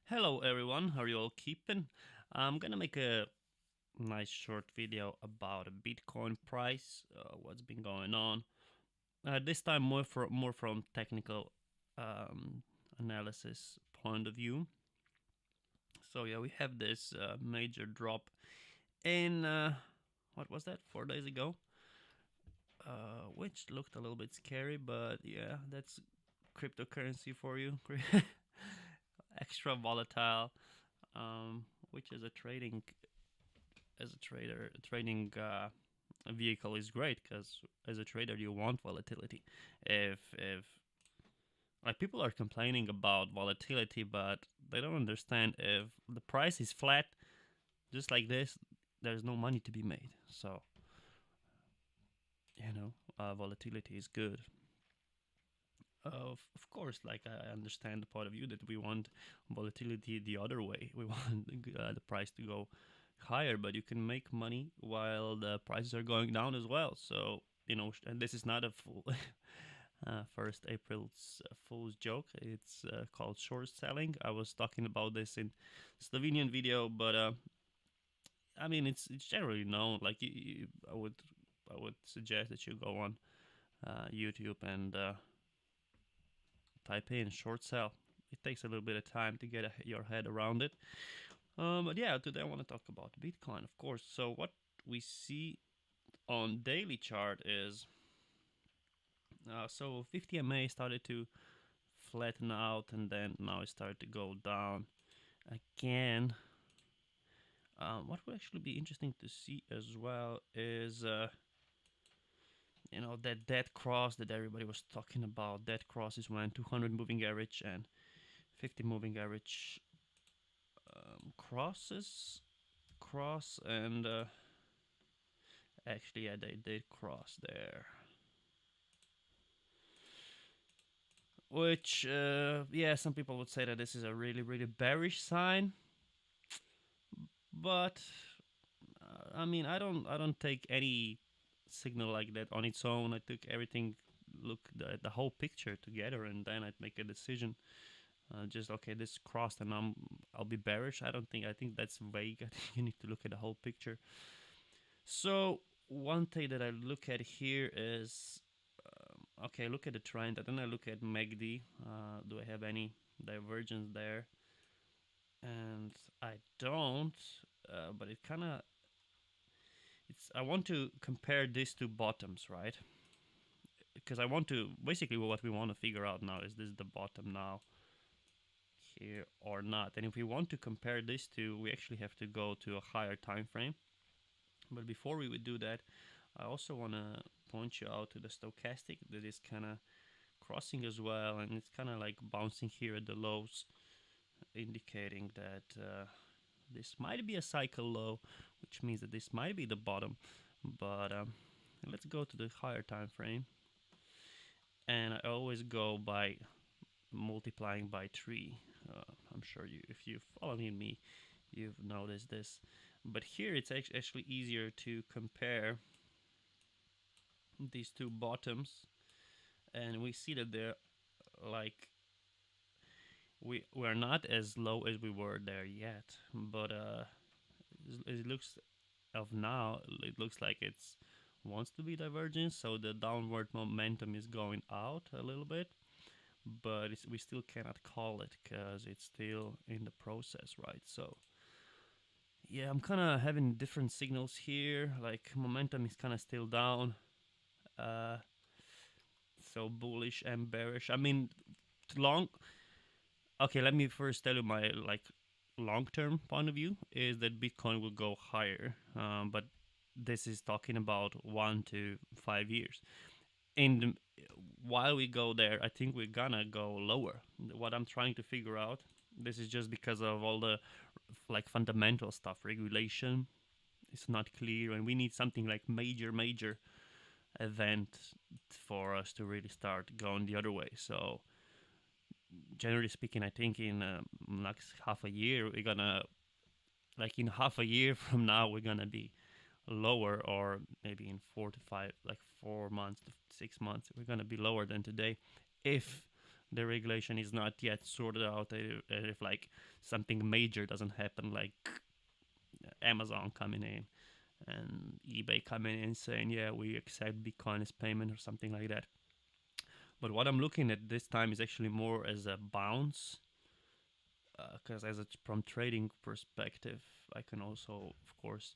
Hello everyone, how are you all keeping? I'm gonna make a nice short video about a Bitcoin price, what's been going on. This time more from technical um, analysis point of view. So yeah, we have this major drop in what was that? 4 days ago, which looked a little bit scary, but yeah, that's cryptocurrency for you. Extra volatile, which is a trading as a trader, a trading vehicle is great because as a trader you want volatility. If like people are complaining about volatility, but they don't understand if the price is flat, just like this, there's no money to be made. So volatility is good. Of course, like I understand the point of view that we want volatility the other way. We want the price to go higher, but you can make money while the prices are going down as well. So and this is not a full first April's fool's joke. It's called short selling. I was talking about this in Slovenian video, but I mean it's generally known. Like I would suggest that you go on YouTube and type in short sell. It takes a little bit of time to get your head around it. But yeah, today I want to talk about Bitcoin, of course. So what we see on daily chart is so 50 MA started to flatten out, and then now it started to go down again. What would actually be interesting to see as well is that dead cross that everybody was talking about. Dead cross is when 200 moving average and 50 moving average cross, and actually yeah, they did cross there, which yeah, some people would say that this is a really really bearish sign, but I mean I don't take any signal like that on its own. I took everything, look the whole picture together, and then I'd make a decision. Just okay, this crossed and I'll be bearish. I think that's vague. I think you need to look at the whole picture. So one thing that I look at here is okay, look at the trend, and then I look at MACD. Do I have any divergence there? And I don't. But it kind of it's. I want to compare these two bottoms, right? Because I want to basically what we want to figure out now is this the bottom now here or not? And if we want to compare these two, we actually have to go to a higher time frame. But before we would do that, I also want to point you out to the stochastic that is kind of crossing as well, and it's kind of like bouncing here at the lows, indicating that this might be a cycle low, which means that this might be the bottom. But let's go to the higher time frame, and I always go by multiplying by 3. I'm sure if you follow me, you've noticed this. But here it's actually easier to compare these two bottoms, and we see that they're like we're not as low as we were there yet, but it looks of now it looks like it's wants to be divergence, so the downward momentum is going out a little bit, but we still cannot call it because it's still in the process, right? So yeah, I'm kind of having different signals here. Like momentum is kind of still down, uh, so bullish and bearish. I mean, long. Okay, let me first tell you my like long-term point of view is that Bitcoin will go higher, but this is talking about 1 to 5 years. And while we go there, I think we're gonna go lower. What I'm trying to figure out, this is just because of all the like fundamental stuff, regulation. It's not clear, and we need something like major event for us to really start going the other way. So generally speaking, I think in next half a year we're gonna like in half a year from now we're gonna be lower, or maybe in 4 to 5, like 4 months to 6 months, we're gonna be lower than today if the regulation is not yet sorted out. If like something major doesn't happen, like Amazon coming in and eBay coming in saying, yeah, we accept Bitcoin as payment or something like that. But what I'm looking at this time is actually more as a bounce, because as a from trading perspective, I can also, of course,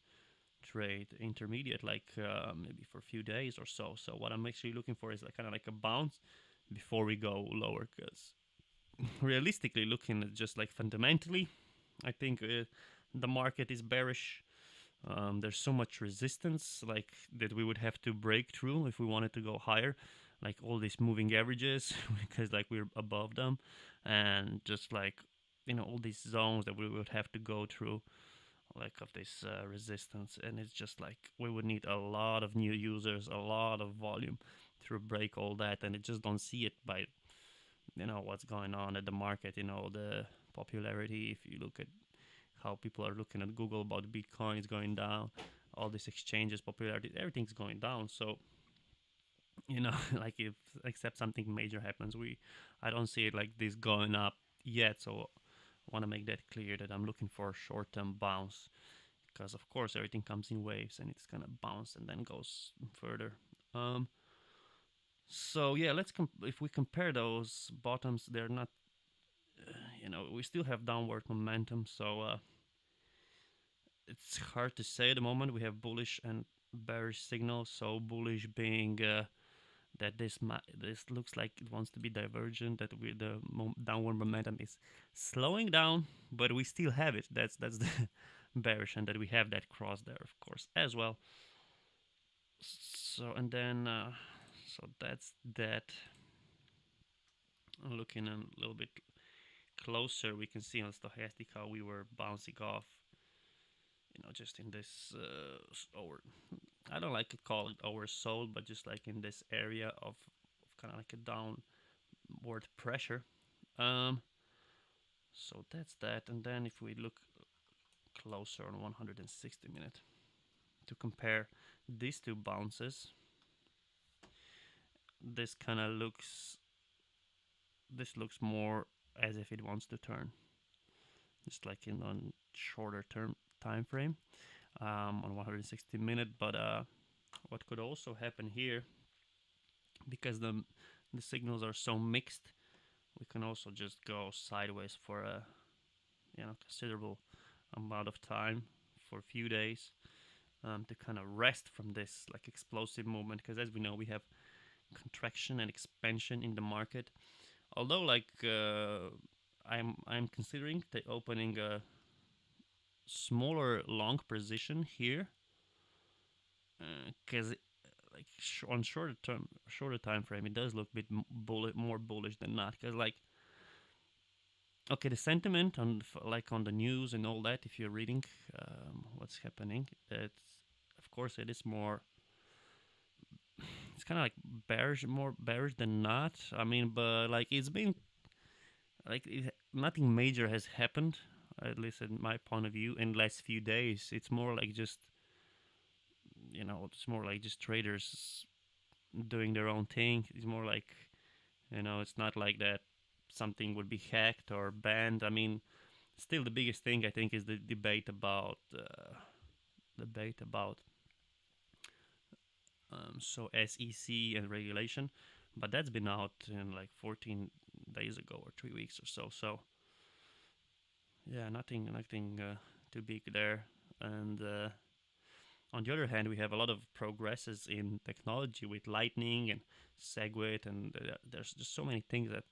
trade intermediate, like maybe for a few days or so. So what I'm actually looking for is like kind of like a bounce before we go lower, because realistically looking at just like fundamentally, I think the market is bearish. There's so much resistance like that we would have to break through if we wanted to go higher, like all these moving averages because like we're above them, and just like all these zones that we would have to go through, like of this resistance. And it's just like we would need a lot of new users, a lot of volume to break all that, and I just don't see it by what's going on at the market, the popularity. If you look at how people are looking at Google about Bitcoin is going down, all these exchanges popularity, everything's going down. So like if except something major happens, I don't see it like this going up yet. So I want to make that clear that I'm looking for a short-term bounce, because of course everything comes in waves and it's gonna bounce and then goes further. So yeah, if we compare those bottoms, they're not, we still have downward momentum. So it's hard to say at the moment. We have bullish and bearish signals. So bullish being that this looks like it wants to be divergent, that the downward momentum is slowing down, but we still have it. That's the bearish, and that we have that cross there, of course, as well. So and then so that's that. Looking a little bit closer, we can see on stochastic how we were bouncing off, just in this over. I don't like to call it oversold, but just like in this area of kind of like a downward pressure. Um, so that's that. And then if we look closer on 160-minute to compare these two bounces, this kind of looks more as if it wants to turn, just like in on shorter term time frame, on 160-minute. But what could also happen here, because the signals are so mixed, we can also just go sideways for a considerable amount of time, for a few days, to kind of rest from this like explosive movement, because as we know we have contraction and expansion in the market. Although like I'm considering opening a smaller long position here, because like on shorter time frame, it does look a bit more bullish than not. Because like, okay, the sentiment on like on the news and all that, if you're reading what's happening, it's of course it is more. It's kind of like bearish, more bearish than not. I mean, but like it's been like nothing major has happened, at least in my point of view, in the last few days. It's more like just it's more like just traders doing their own thing. It's more like, it's not like that something would be hacked or banned. I mean, still the biggest thing I think is the debate about so SEC and regulation, but that's been out in like 14 days ago or 3 weeks or so. So yeah, nothing too big there. And on the other hand, we have a lot of progresses in technology with Lightning and Segwit, and there's just so many things that.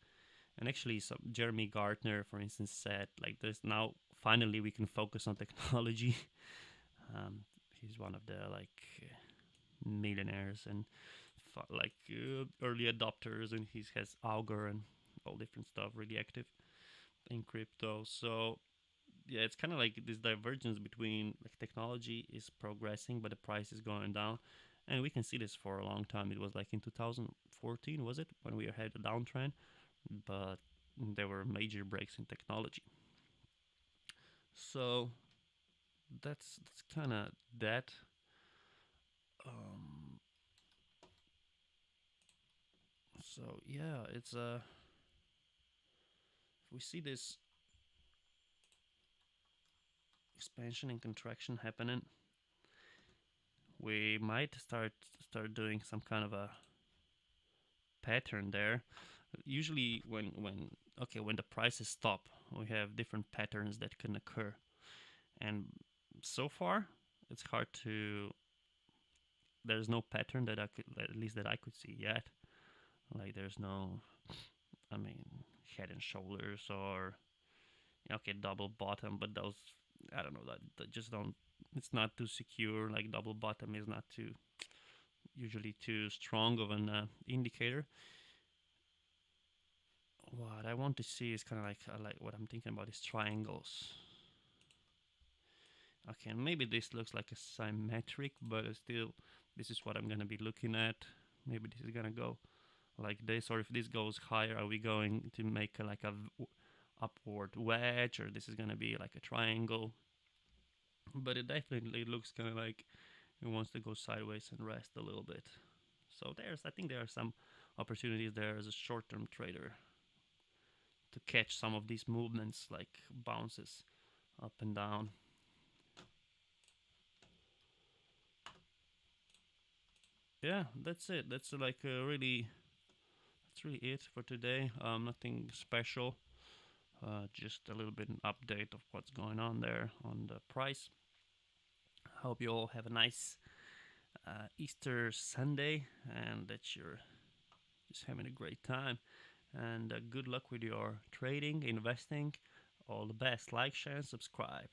And actually, some Jeremy Gardner, for instance, said like this: now finally we can focus on technology. He's one of the like millionaires and early adopters, and he has Augur and all different stuff really active in crypto. So yeah, it's kind of like this divergence between like technology is progressing, but the price is going down, and we can see this for a long time. It was like in 2014, was it, when we had a downtrend, but there were major breaks in technology. So that's kind of that. Um, so yeah, it's if we see this expansion and contraction happening, we might start doing some kind of a pattern there. Usually when the prices stop, we have different patterns that can occur, and so far it's hard to. There's no pattern that I could, at least that I could see yet. Like there's no, I mean, head and shoulders or okay, double bottom, but those I don't know that just don't. It's not too secure. Like double bottom is not too usually too strong of an indicator. What I want to see is kind of like what I'm thinking about is triangles. Okay, and maybe this looks like a symmetric, but still, this is what I'm gonna be looking at. Maybe this is gonna go like this, or if this goes higher, are we going to make like a upward wedge, or this is gonna be like a triangle? But it definitely looks kind of like it wants to go sideways and rest a little bit. So I think there are some opportunities there as a short-term trader to catch some of these movements, like bounces up and down. Yeah, that's it. That's that's really it for today. Nothing special. Just a little bit an update of what's going on there on the price. Hope you all have a nice Easter Sunday and that you're just having a great time. And good luck with your trading, investing. All the best. Like, share, and subscribe.